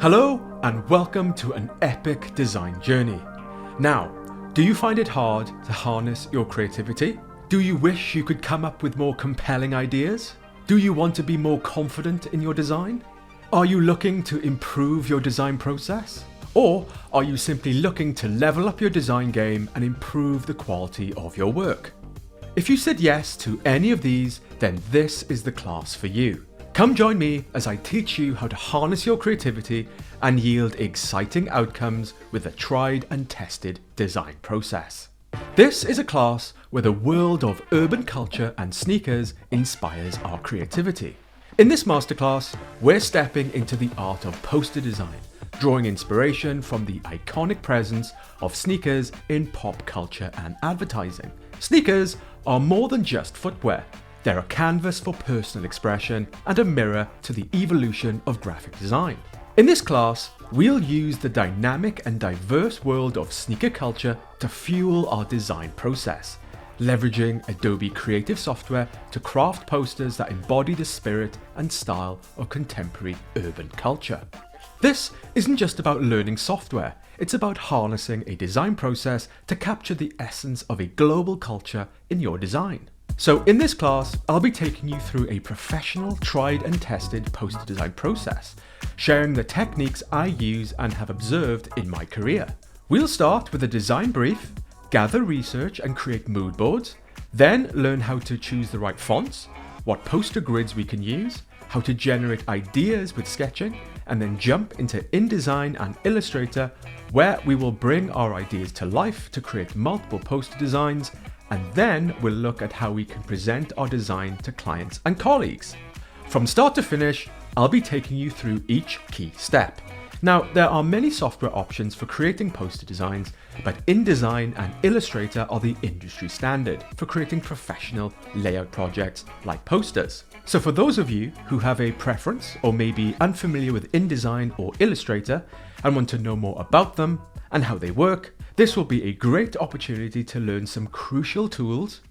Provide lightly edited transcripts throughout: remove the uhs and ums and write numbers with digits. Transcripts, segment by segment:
Hello and welcome to an epic design journey. Now, do you find it hard to harness your creativity? Do you wish you could come up with more compelling ideas? Do you want to be more confident in your design? Are you looking to improve your design process? Or are you simply looking to level up your design game and improve the quality of your work? If you said yes to any of these, then this is the class for you. Come join me as I teach you how to harness your creativity and yield exciting outcomes with a tried and tested design process. This is a class where the world of urban culture and sneakers inspires our creativity. In this masterclass, we're stepping into the art of poster design, drawing inspiration from the iconic presence of sneakers in pop culture and advertising. Sneakers are more than just footwear. They're a canvas for personal expression and a mirror to the evolution of graphic design. In this class, we'll use the dynamic and diverse world of sneaker culture to fuel our design process, leveraging Adobe creative software to craft posters that embody the spirit and style of contemporary urban culture. This isn't just about learning software, it's about harnessing a design process to capture the essence of a global culture in your design. So in this class, I'll be taking you through a professional, tried and tested poster design process, sharing the techniques I use and have observed in my career. We'll start with a design brief, gather research and create mood boards, then learn how to choose the right fonts, what poster grids we can use, how to generate ideas with sketching, and then jump into InDesign and Illustrator, where we will bring our ideas to life to create multiple poster designs, and then we'll look at how we can present our design to clients and colleagues. From start to finish, I'll be taking you through each key step. Now, there are many software options for creating poster designs, but InDesign and Illustrator are the industry standard for creating professional layout projects like posters. So for those of you who have a preference or may be unfamiliar with InDesign or Illustrator and want to know more about them and how they work, this will be a great opportunity to learn some crucial tools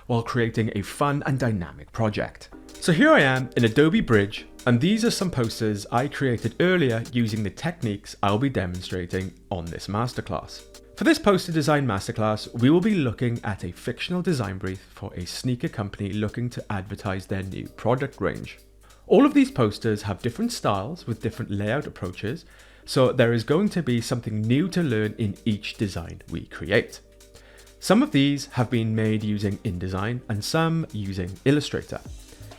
while creating a fun and dynamic project. So here I am in Adobe Bridge, and these are some posters I created earlier using the techniques I'll be demonstrating on this masterclass. For this poster design masterclass, we will be looking at a fictional design brief for a sneaker company looking to advertise their new product range. All of these posters have different styles with different layout approaches, so there is going to be something new to learn in each design we create. Some of these have been made using InDesign and some using Illustrator.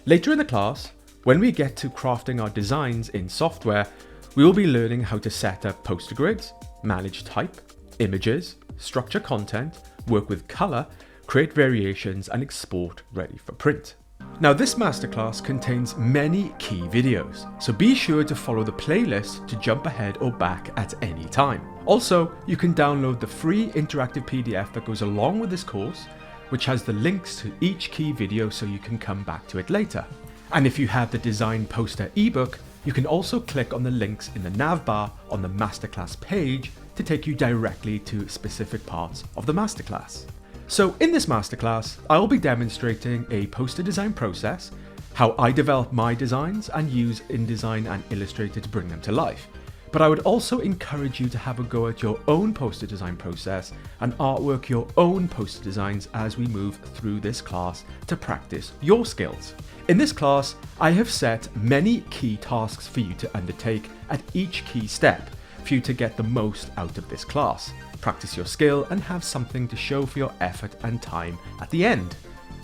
Later in the class, when we get to crafting our designs in software, we will be learning how to set up poster grids, manage type, images, structure content, work with color, create variations, and export ready for print. Now, this masterclass contains many key videos, so be sure to follow the playlist to jump ahead or back at any time. Also, you can download the free interactive PDF that goes along with this course, which has the links to each key video so you can come back to it later. And if you have the design poster ebook, you can also click on the links in the nav bar on the masterclass page to take you directly to specific parts of the masterclass. So in this masterclass, I will be demonstrating a poster design process, how I develop my designs and use InDesign and Illustrator to bring them to life. But I would also encourage you to have a go at your own poster design process and artwork your own poster designs as we move through this class to practice your skills. In this class, I have set many key tasks for you to undertake at each key step for you to get the most out of this class, practice your skill and have something to show for your effort and time at the end.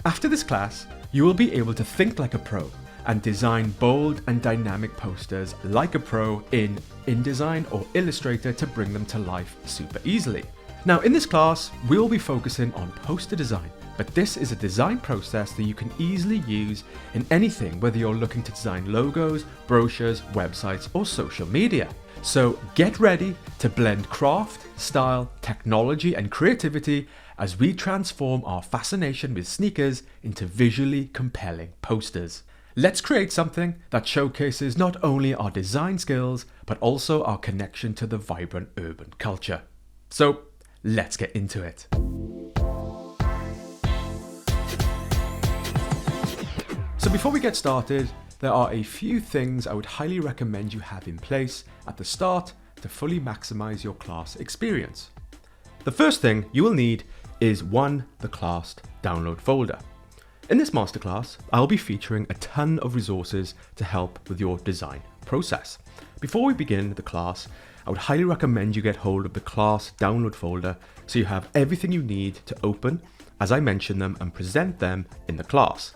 After this class, you will be able to think like a pro and design bold and dynamic posters like a pro in InDesign or Illustrator to bring them to life super easily. Now in this class, we will be focusing on poster design, but this is a design process that you can easily use in anything, whether you're looking to design logos, brochures, websites, or social media. So get ready to blend craft, style, technology, and creativity as we transform our fascination with sneakers into visually compelling posters. Let's create something that showcases not only our design skills, but also our connection to the vibrant urban culture. So let's get into it. So before we get started, there are a few things I would highly recommend you have in place at the start to fully maximize your class experience. The first thing you will need is the class download folder. In this masterclass, I'll be featuring a ton of resources to help with your design process. Before we begin the class, I would highly recommend you get hold of the class download folder so you have everything you need to open as I mention them and present them in the class.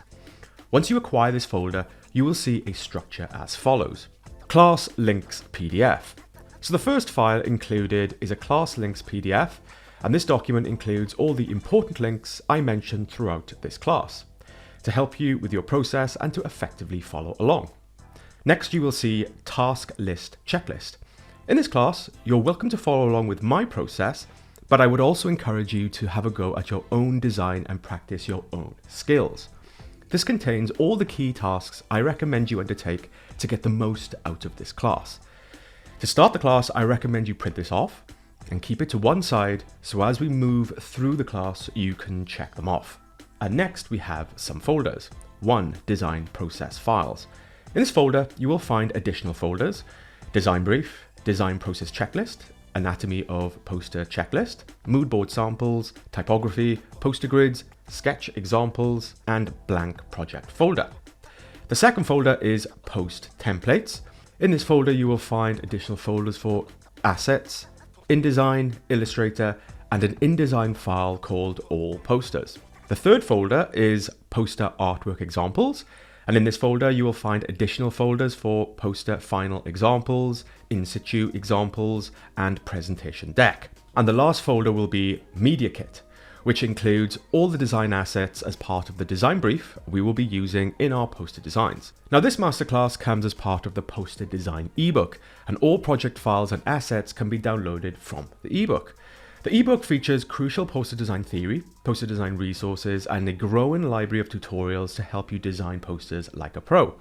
Once you acquire this folder, you will see a structure as follows. Class links PDF. So the first file included is a class links PDF, and this document includes all the important links I mentioned throughout this class to help you with your process and to effectively follow along. Next, you will see task list checklist. In this class, you're welcome to follow along with my process, but I would also encourage you to have a go at your own design and practice your own skills. This contains all the key tasks I recommend you undertake to get the most out of this class. To start the class, I recommend you print this off and keep it to one side so as we move through the class, you can check them off. And next we have some folders. Design process files. In this folder, you will find additional folders: design brief, design process checklist, anatomy of poster checklist, mood board samples, typography, poster grids, sketch examples, and blank project folder. The second folder is post templates. In this folder, you will find additional folders for assets, InDesign, Illustrator, and an InDesign file called all posters. The third folder is poster artwork examples. And in this folder, you will find additional folders for poster final examples, in situ examples, and presentation deck. And the last folder will be media kit, which includes all the design assets as part of the design brief we will be using in our poster designs. Now, this masterclass comes as part of the poster design ebook, and all project files and assets can be downloaded from the ebook. The ebook features crucial poster design theory, poster design resources, and a growing library of tutorials to help you design posters like a pro.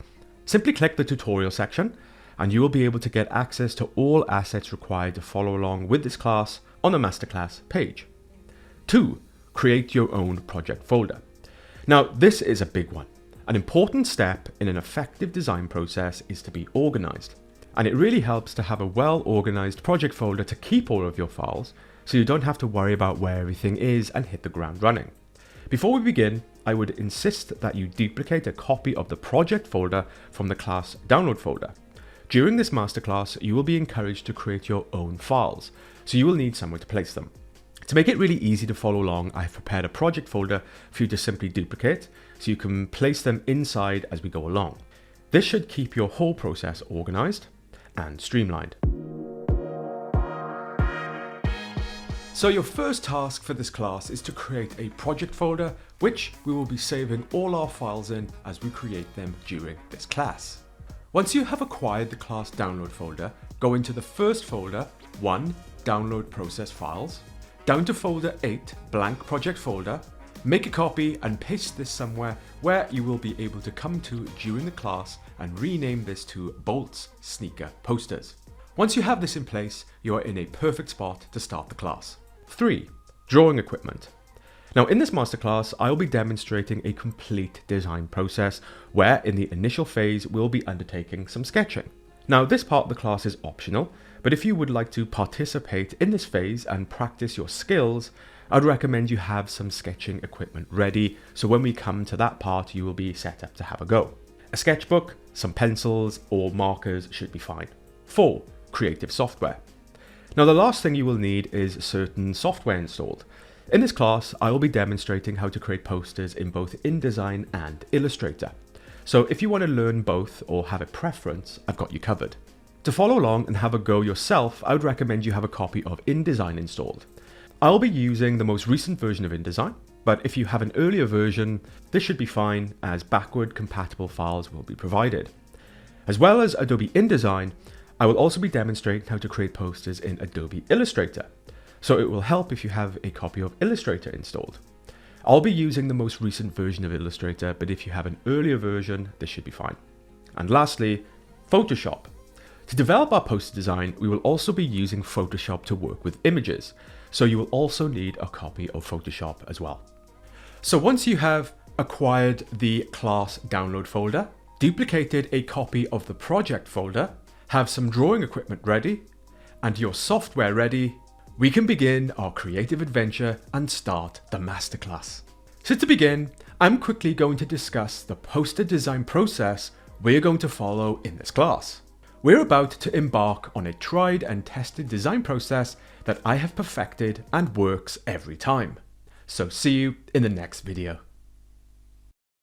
Simply click the tutorial section and you will be able to get access to all assets required to follow along with this class on the masterclass page. 2. Create your own project folder. Now, this is a big one. An important step in an effective design process is to be organized. And it really helps to have a well-organized project folder to keep all of your files, so you don't have to worry about where everything is and hit the ground running. Before we begin, I would insist that you duplicate a copy of the project folder from the class download folder. During this masterclass, you will be encouraged to create your own files, so you will need somewhere to place them. To make it really easy to follow along, I have prepared a project folder for you to simply duplicate, so you can place them inside as we go along. This should keep your whole process organized and streamlined. So your first task for this class is to create a project folder, which we will be saving all our files in as we create them during this class. Once you have acquired the class download folder, go into the first folder, download process files, down to folder 8, blank project folder, make a copy and paste this somewhere where you will be able to come to during the class and rename this to Bolt's Sneaker Posters. Once you have this in place, you are in a perfect spot to start the class. 3. Drawing equipment. Now, in this masterclass, I'll be demonstrating a complete design process where in the initial phase, we'll be undertaking some sketching. Now, this part of the class is optional, but if you would like to participate in this phase and practice your skills, I'd recommend you have some sketching equipment ready, so when we come to that part, you will be set up to have a go. A sketchbook, some pencils or markers should be fine. 4. Creative software. Now, the last thing you will need is certain software installed. In this class, I will be demonstrating how to create posters in both InDesign and Illustrator. So if you want to learn both or have a preference, I've got you covered. To follow along and have a go yourself, I would recommend you have a copy of InDesign installed. I'll be using the most recent version of InDesign, but if you have an earlier version, this should be fine as backward compatible files will be provided. As well as Adobe InDesign, I will also be demonstrating how to create posters in Adobe Illustrator, so it will help if you have a copy of Illustrator installed. I'll be using the most recent version of Illustrator, but if you have an earlier version, this should be fine. And lastly, Photoshop. To develop our poster design, we will also be using Photoshop to work with images, so you will also need a copy of Photoshop as well. So once you have acquired the class download folder, duplicated a copy of the project folder, have some drawing equipment ready, and your software ready, we can begin our creative adventure and start the masterclass. So to begin, I'm quickly going to discuss the poster design process we're going to follow in this class. We're about to embark on a tried and tested design process that I have perfected and works every time. So see you in the next video.